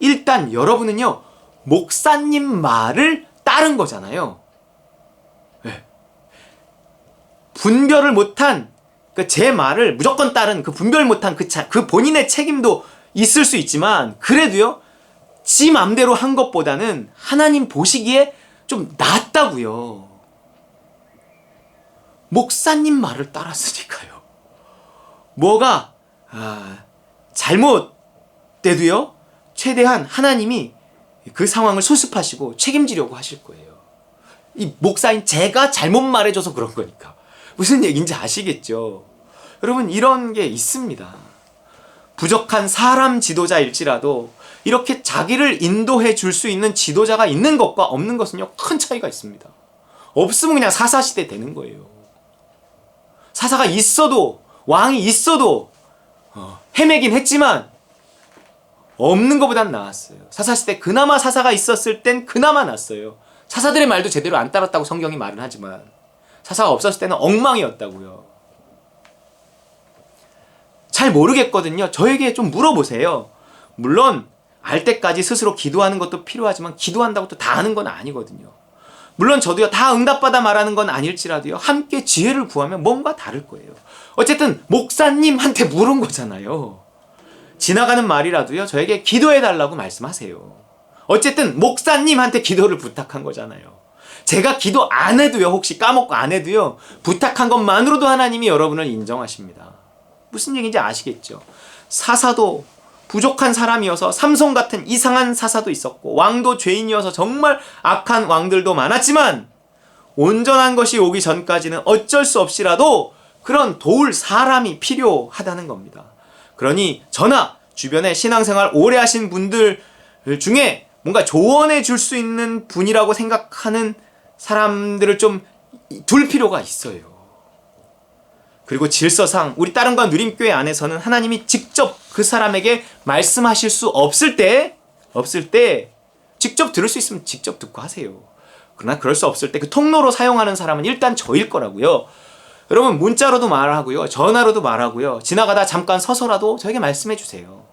일단 여러분은요, 목사님 말을 따른 거잖아요. 네. 분별을 못한, 제 말을 무조건 따른 그 분별 못한 그 본인의 책임도 있을 수 있지만, 그래도요, 지 맘대로 한 것보다는 하나님 보시기에 좀 낫다고요. 목사님 말을 따랐으니까요. 뭐가 잘못돼도요, 최대한 하나님이 그 상황을 수습하시고 책임지려고 하실 거예요. 이 목사인 제가 잘못 말해줘서 그런 거니까. 무슨 얘기인지 아시겠죠? 여러분, 이런 게 있습니다. 부족한 사람 지도자일지라도 이렇게 자기를 인도해 줄 수 있는 지도자가 있는 것과 없는 것은요, 큰 차이가 있습니다. 없으면 그냥 사사시대 되는 거예요. 사사가 있어도, 왕이 있어도 헤매긴 했지만 없는 것보단 나았어요. 사사시대 그나마 사사가 있었을 땐 그나마 낫어요. 사사들의 말도 제대로 안 따랐다고 성경이 말은 하지만 사사가 없었을 때는 엉망이었다고요. 잘 모르겠거든요. 저에게 좀 물어보세요. 물론 알 때까지 스스로 기도하는 것도 필요하지만 기도한다고 또 다 아는 건 아니거든요. 물론 저도요, 다 응답받아 말하는 건 아닐지라도요, 함께 지혜를 구하면 뭔가 다를 거예요. 어쨌든 목사님한테 물은 거잖아요. 지나가는 말이라도요, 저에게 기도해달라고 말씀하세요. 어쨌든 목사님한테 기도를 부탁한 거잖아요. 제가 기도 안 해도요, 혹시 까먹고 안 해도요, 부탁한 것만으로도 하나님이 여러분을 인정하십니다. 무슨 얘기인지 아시겠죠? 사사도 부족한 사람이어서 삼손 같은 이상한 사사도 있었고, 왕도 죄인이어서 정말 악한 왕들도 많았지만, 온전한 것이 오기 전까지는 어쩔 수 없이라도 그런 도울 사람이 필요하다는 겁니다. 그러니 저나 주변에 신앙생활 오래 하신 분들 중에 뭔가 조언해 줄 수 있는 분이라고 생각하는 사람들을 좀 둘 필요가 있어요. 그리고 질서상 우리 따릉과 누림교회 안에서는 하나님이 직접 그 사람에게 말씀하실 수 없을 때 직접 들을 수 있으면 직접 듣고 하세요. 그러나 그럴 수 없을 때 그 통로로 사용하는 사람은 일단 저일 거라고요. 여러분, 문자로도 말하고요, 전화로도 말하고요, 지나가다 잠깐 서서라도 저에게 말씀해 주세요.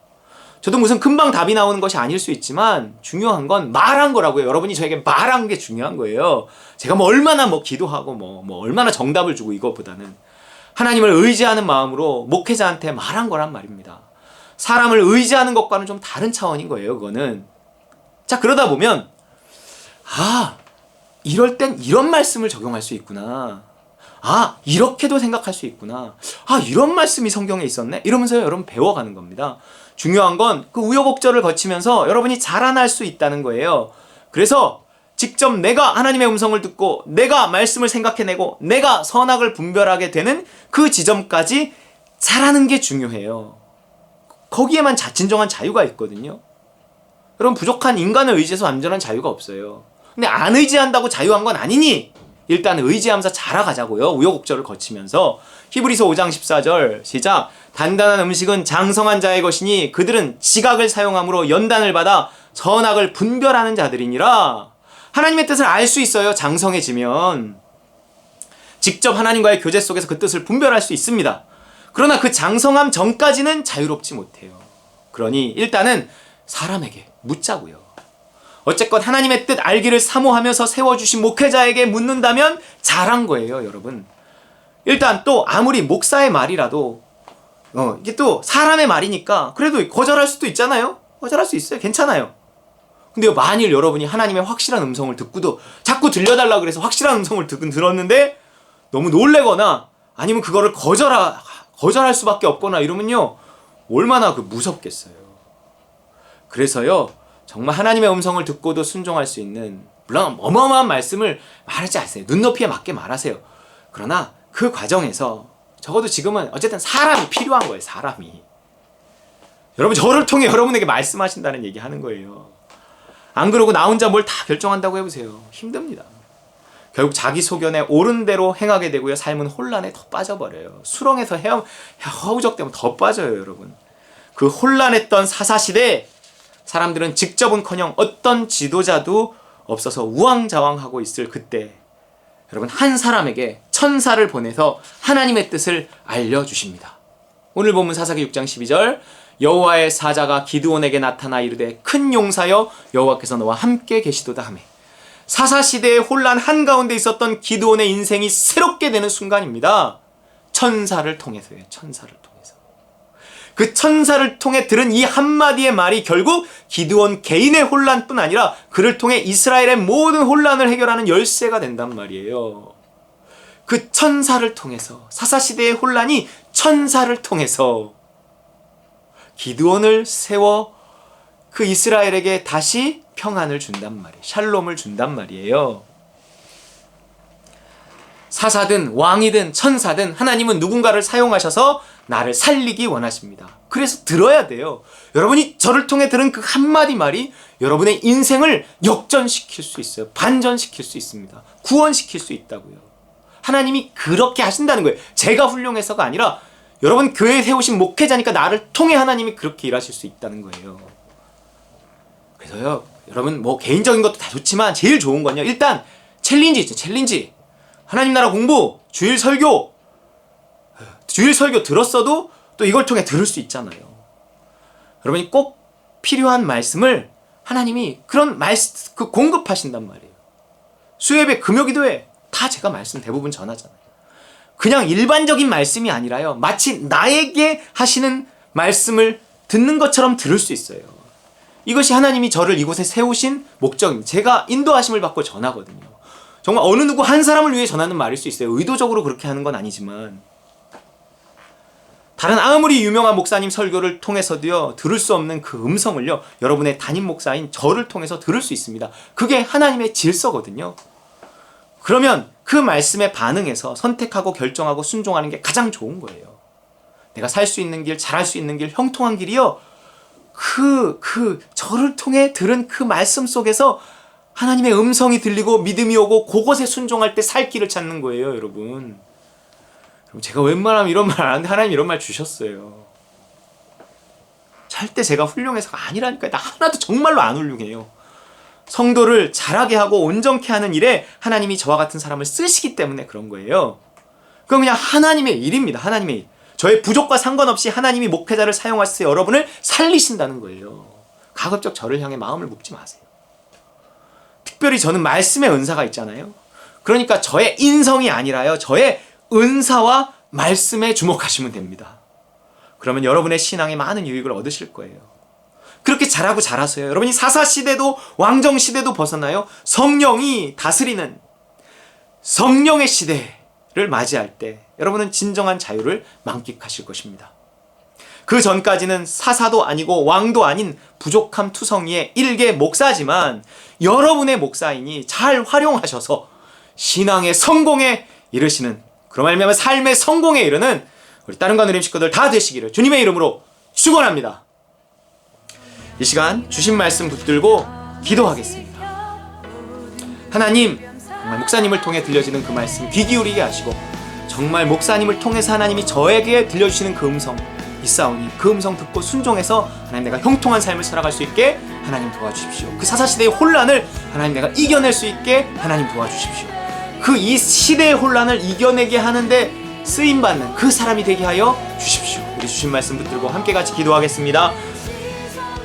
저도 무슨 금방 답이 나오는 것이 아닐 수 있지만 중요한 건 말한 거라고요. 여러분이 저에게 말한 게 중요한 거예요. 제가 뭐 얼마나 기도하고 뭐 얼마나 정답을 주고, 이것보다는 하나님을 의지하는 마음으로 목회자한테 말한 거란 말입니다. 사람을 의지하는 것과는 좀 다른 차원인 거예요, 그거는. 자, 그러다 보면 이럴 땐 이런 말씀을 적용할 수 있구나. 이렇게도 생각할 수 있구나. 이런 말씀이 성경에 있었네. 이러면서 여러분 배워가는 겁니다. 중요한 건 그 우여곡절을 거치면서 여러분이 자라날 수 있다는 거예요. 그래서 직접 내가 하나님의 음성을 듣고 내가 말씀을 생각해내고 내가 선악을 분별하게 되는 그 지점까지 자라는 게 중요해요. 거기에만 진정한 자유가 있거든요. 여러분, 부족한 인간을 의지해서 완전한 자유가 없어요. 근데 안 의지한다고 자유한 건 아니니 일단 의지하면서 자라가자고요. 우여곡절을 거치면서. 히브리서 5장 14절 시작. 단단한 음식은 장성한 자의 것이니 그들은 지각을 사용함으로 연단을 받아 선악을 분별하는 자들이니라. 하나님의 뜻을 알 수 있어요. 장성해지면 직접 하나님과의 교제 속에서 그 뜻을 분별할 수 있습니다. 그러나 그 장성함 전까지는 자유롭지 못해요. 그러니 일단은 사람에게 묻자고요. 어쨌건 하나님의 뜻 알기를 사모하면서 세워주신 목회자에게 묻는다면 잘한 거예요, 여러분. 일단 또 아무리 목사의 말이라도 이게 또 사람의 말이니까 그래도 거절할 수도 있잖아요. 거절할 수 있어요. 괜찮아요. 근데 만일 여러분이 하나님의 확실한 음성을 듣고도 자꾸 들려달라 그래서 확실한 음성을 들었는데 너무 놀래거나 아니면 그거를 거절할 수밖에 없거나 이러면요, 얼마나 무섭겠어요. 그래서요, 정말 하나님의 음성을 듣고도 순종할 수 있는, 물론 어마어마한 말씀을 말하지 않으세요. 눈높이에 맞게 말하세요. 그러나 그 과정에서 적어도 지금은 어쨌든 사람이 필요한 거예요. 사람이. 여러분, 저를 통해 여러분에게 말씀하신다는 얘기 하는 거예요. 안 그러고 나 혼자 뭘 다 결정한다고 해보세요. 힘듭니다. 결국 자기 소견에 옳은 대로 행하게 되고요, 삶은 혼란에 더 빠져버려요. 수렁에서 허우적대면 더 빠져요, 여러분. 그 혼란했던 사사시대에 사람들은 직접은커녕 어떤 지도자도 없어서 우왕좌왕하고 있을 그때, 여러분, 한 사람에게 천사를 보내서 하나님의 뜻을 알려주십니다. 오늘 본문 사사기 6장 12절. 여호와의 사자가 기드온에게 나타나 이르되 큰 용사여 여호와께서 너와 함께 계시도다 하매. 사사시대의 혼란 한가운데 있었던 기드온의 인생이 새롭게 되는 순간입니다. 천사를 통해서요. 천사를 통해서. 그 천사를 통해 들은 이 한마디의 말이 결국 기드온 개인의 혼란뿐 아니라 그를 통해 이스라엘의 모든 혼란을 해결하는 열쇠가 된단 말이에요. 그 천사를 통해서, 사사시대의 혼란이 천사를 통해서 기드온을 세워 그 이스라엘에게 다시 평안을 준단 말이에요. 샬롬을 준단 말이에요. 사사든 왕이든 천사든 하나님은 누군가를 사용하셔서 나를 살리기 원하십니다. 그래서 들어야 돼요. 여러분이 저를 통해 들은 그 한마디 말이 여러분의 인생을 역전시킬 수 있어요. 반전시킬 수 있습니다. 구원시킬 수 있다고요. 하나님이 그렇게 하신다는 거예요. 제가 훌륭해서가 아니라 여러분 교회에 세우신 목회자니까 나를 통해 하나님이 그렇게 일하실 수 있다는 거예요. 그래서요, 여러분 개인적인 것도 다 좋지만 제일 좋은 건요, 일단 챌린지 있죠. 챌린지. 하나님 나라 공부, 주일 설교 들었어도 또 이걸 통해 들을 수 있잖아요. 여러분이 꼭 필요한 말씀을 하나님이 그런 공급하신단 말이에요. 수요예배, 금요기도회 다 제가 말씀 대부분 전하잖아요. 그냥 일반적인 말씀이 아니라요, 마치 나에게 하시는 말씀을 듣는 것처럼 들을 수 있어요. 이것이 하나님이 저를 이곳에 세우신 목적입니다. 제가 인도하심을 받고 전하거든요. 정말 어느 누구 한 사람을 위해 전하는 말일 수 있어요. 의도적으로 그렇게 하는 건 아니지만, 다른 아무리 유명한 목사님 설교를 통해서도요, 들을 수 없는 그 음성을요, 여러분의 담임 목사인 저를 통해서 들을 수 있습니다. 그게 하나님의 질서거든요. 그러면 그 말씀에 반응해서 선택하고 결정하고 순종하는 게 가장 좋은 거예요. 내가 살 수 있는 길, 잘할 수 있는 길, 형통한 길이요, 저를 통해 들은 그 말씀 속에서 하나님의 음성이 들리고 믿음이 오고 그것에 순종할 때 살 길을 찾는 거예요, 여러분. 제가 웬만하면 이런 말 안 하는데 하나님 이런 말 주셨어요. 절대 제가 훌륭해서가 아니라니까요. 나 하나도 정말로 안 훌륭해요. 성도를 자라게 하고 온전케 하는 일에 하나님이 저와 같은 사람을 쓰시기 때문에 그런 거예요. 그건 그냥 하나님의 일입니다. 하나님의 일. 저의 부족과 상관없이 하나님이 목회자를 사용하셔서 여러분을 살리신다는 거예요. 가급적 저를 향해 마음을 굽지 마세요. 특별히 저는 말씀의 은사가 있잖아요. 그러니까 저의 인성이 아니라요, 저의 은사와 말씀에 주목하시면 됩니다. 그러면 여러분의 신앙에 많은 유익을 얻으실 거예요. 그렇게 잘하고 자라서요, 여러분이 사사시대도 왕정시대도 벗어나요, 성령이 다스리는 성령의 시대를 맞이할 때 여러분은 진정한 자유를 만끽하실 것입니다. 그 전까지는 사사도 아니고 왕도 아닌 부족함 투성이의 일개 목사지만, 여러분의 목사인이 잘 활용하셔서 신앙의 성공에 이르시는, 그로 말미암아 삶의 성공에 이르는 우리 따릉과 누림 식구들 다 되시기를 주님의 이름으로 축원합니다. 이 시간 주신 말씀 붙들고 기도하겠습니다. 하나님, 정말 목사님을 통해 들려지는 그 말씀 귀 기울이게 하시고, 정말 목사님을 통해서 하나님이 저에게 들려주시는 그 음성 있사오니 그 음성 듣고 순종해서 하나님 내가 형통한 삶을 살아갈 수 있게 하나님 도와주십시오. 그 사사시대의 혼란을 하나님 내가 이겨낼 수 있게 하나님 도와주십시오. 그 이 시대의 혼란을 이겨내게 하는데 쓰임받는 그 사람이 되게 하여 주십시오. 우리 주신 말씀 붙들고 함께 같이 기도하겠습니다.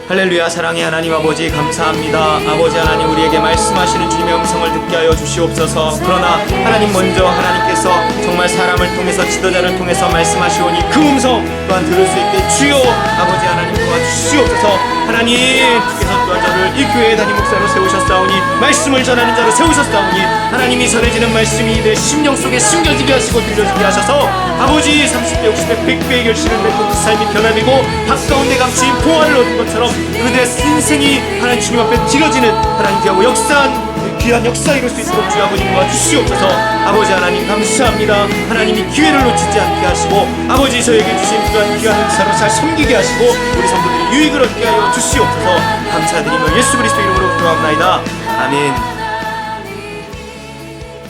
할렐루야. 사랑의 하나님 아버지, 감사합니다. 아버지 하나님, 우리에게 말씀하시는 주님의 음성을 듣게 하여 주시옵소서. 그러나 하나님, 먼저 하나님께서 정말 사람을 통해서, 지도자를 통해서 말씀하시오니 그 음성 또한 들을 수 있게 주여 아버지 하나님 도와주시옵소서. 하나님께서 또한 저를 이 교회의 담임 목사로 세우셨사오니, 말씀을 전하는 자로 세우셨사오니, 하나님이 전해지는 말씀이 내 심령 속에 숨겨지게 하시고 들려지게 하셔서 아버지 30배, 60배, 100배의 결실을 맺고 그 삶이 변화되고 한가운데 감추인 보화를 얻은 것처럼 그들의 인생이 하나님 주님 앞에 드려지는 하나님 귀하고 역사한 귀한 역사 이룰 수 있도록 주 아버지 도와주시옵소서. 아버지 하나님 감사합니다. 하나님이 기회를 놓치지 않게 하시고 아버지 저에게 주신 그러한 귀한 은사로 잘 섬기게 하시고 우리 성도들이 유익을 얻게 하여 주시옵소서. 감사드리며 예수 그리스도 이름으로 기도합나이다. 아멘.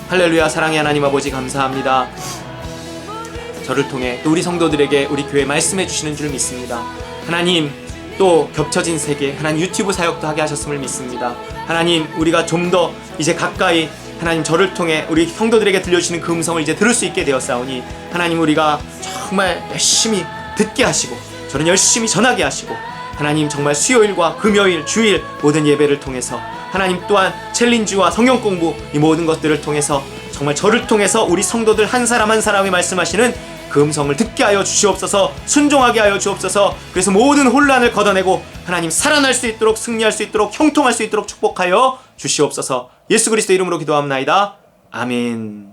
할렐루야. 사랑의 하나님 아버지, 감사합니다. 저를 통해 또 우리 성도들에게 우리 교회 말씀해 주시는 줄 믿습니다. 하나님, 또 겹쳐진 세계, 하나님 유튜브 사역도 하게 하셨음을 믿습니다. 하나님, 우리가 좀 더 이제 가까이 하나님 저를 통해 우리 성도들에게 들려주시는 그 음성을 이제 들을 수 있게 되었사오니, 하나님 우리가 정말 열심히 듣게 하시고 저는 열심히 전하게 하시고, 하나님 정말 수요일과 금요일, 주일 모든 예배를 통해서 하나님 또한 챌린지와 성경 공부 이 모든 것들을 통해서 정말 저를 통해서 우리 성도들 한 사람 한 사람이 말씀하시는 그 음성을 듣게 하여 주시옵소서. 순종하게 하여 주옵소서. 그래서 모든 혼란을 걷어내고 하나님 살아날 수 있도록, 승리할 수 있도록, 형통할 수 있도록 축복하여 주시옵소서. 예수 그리스도 이름으로 기도합나이다. 아멘.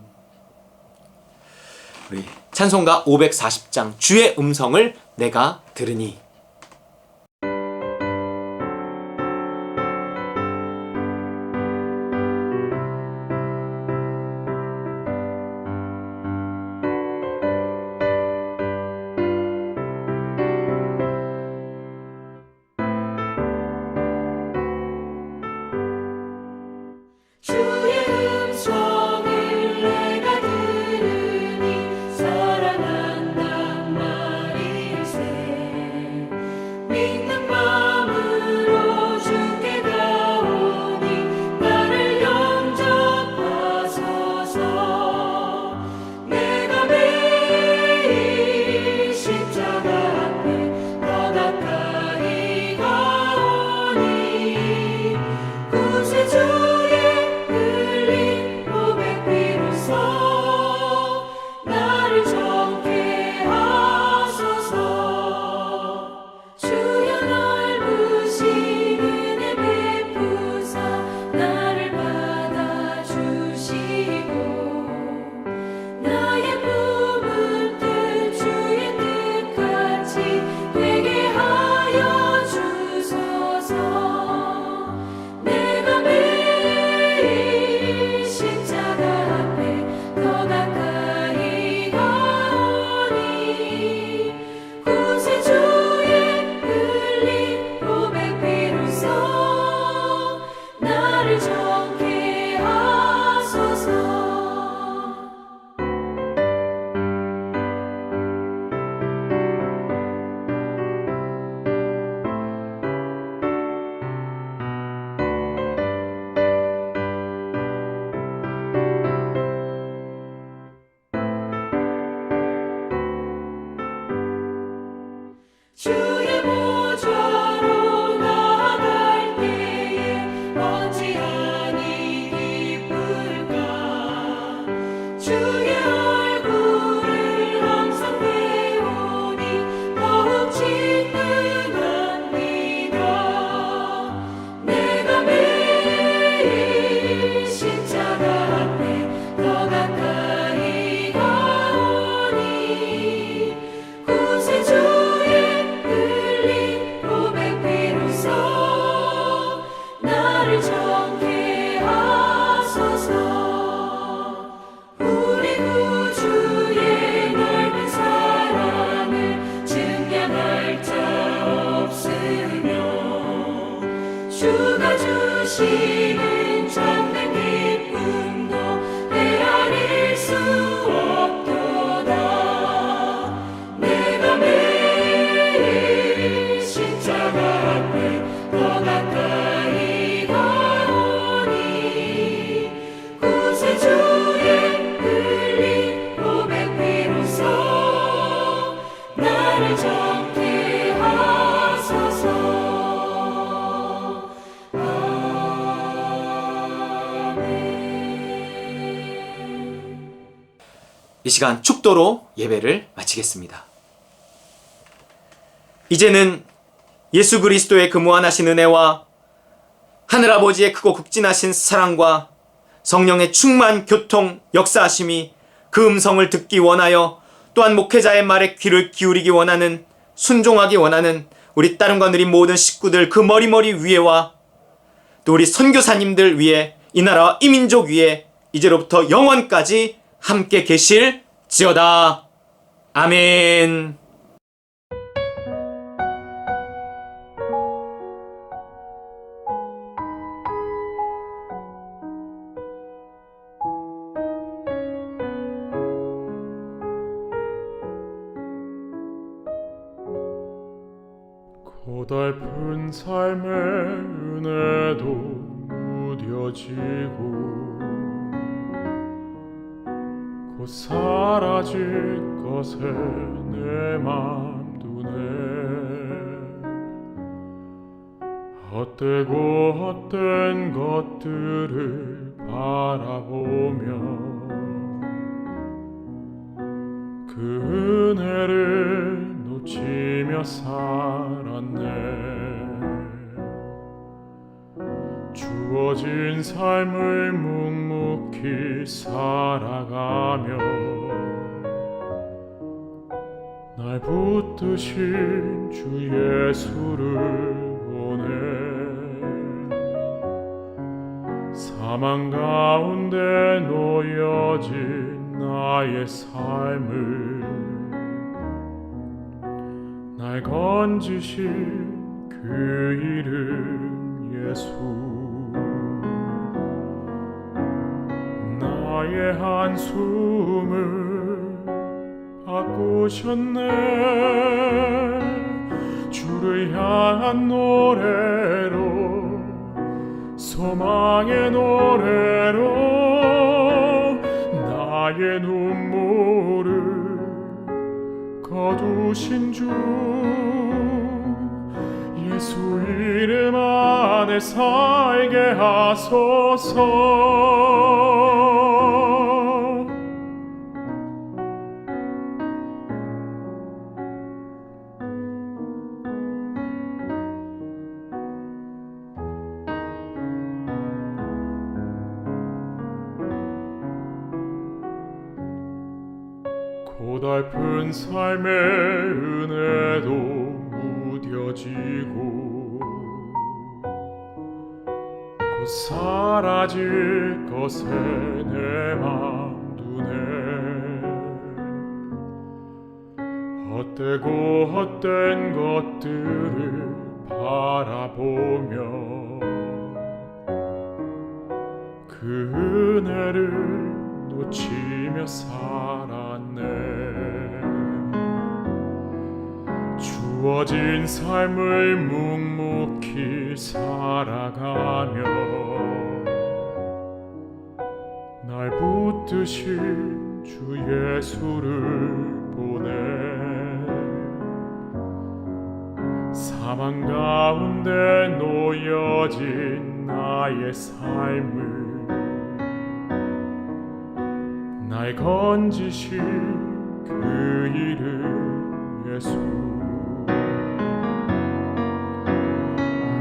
우리 찬송가 540장 주의 음성을 내가 들으니. 주의 음성을 내가 들으니 살아난단 말일세. 주의 얼굴을 항상 배우니 더욱 친근합니다. 내가 매일 십자가 앞에 더 가까이 가오니 구세주의 흘린 고백 비로소 나를 정케 하소서. 우리 구주의 넓은 사랑을 증명할 자 없으며 주가 주시는 참된 기쁨도 헤아릴 수 없도다. 내가 매일 십자가 앞에 더 가까이 가오니 구세주의 흘린 고백 비로소 나를 정케 하소서. 이 시간 축도로 예배를 마치겠습니다. 이제는 예수 그리스도의 그 무한하신 은혜와 하늘아버지의 크고 극진하신 사랑과 성령의 충만 교통 역사하심이 그 음성을 듣기 원하여 또한 목회자의 말에 귀를 기울이기 원하는 순종하기 원하는 우리 따름과 느린 모든 식구들 그 머리머리 위에와 또 우리 선교사님들 위에 이 나라와 이 민족 위에 이제로부터 영원까지 함께 계실지어다. 아멘. 고달픈 삶의 은혜도 무뎌지고 곧 사라질 것에 내 맘 두네. 헛되고 헛된 것들을 바라보며 그 은혜를 놓치며 살았네. 주어진 삶을 묵묵히 살아가며 날 붙드신 주 예수를 보내. 사망 가운데 놓여진 나의 삶을 날 건지신 그 이름 예수. 나의 한숨을 바꾸셨네. 주를 향한 노래로 소망의 노래로 나의 눈물을 거두신 주 예수 이름 안에 살게 하소서. 고달픈 삶의 은혜도 무뎌지고 곧 사라질 것에 내 맘 두네. 헛되고 헛된 것들을 바라보며 그 은혜를 놓치며 살았네. 주어진 삶을 묵묵히 살아가며 날 붙드신 주 예수를 보내. 사망 가운데 놓여진 나의 삶을 날 건지신 그 이름 예수.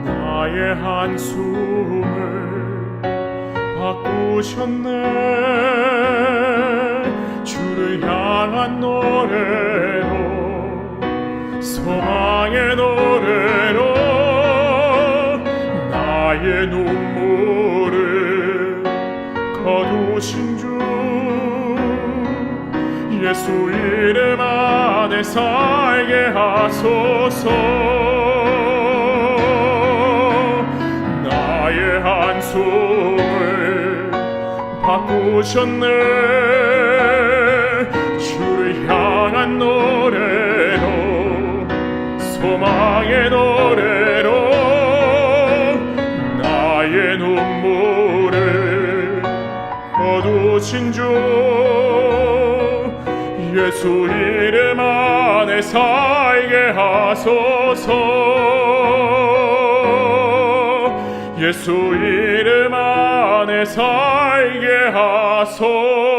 나의 한숨을 바꾸셨네. 주를 향한 노래로, 소망의 노래로 나의 눈물을 거두신 주 예수 이름 안에 살게 하소서. 나의 한숨을 바꾸셨네. 주를 향한 노래로, 소망의 노래로 나의 눈물을 거두신 주 예수 이름 안에 살게 하소서. 예수 이름 안에 살게 하소서.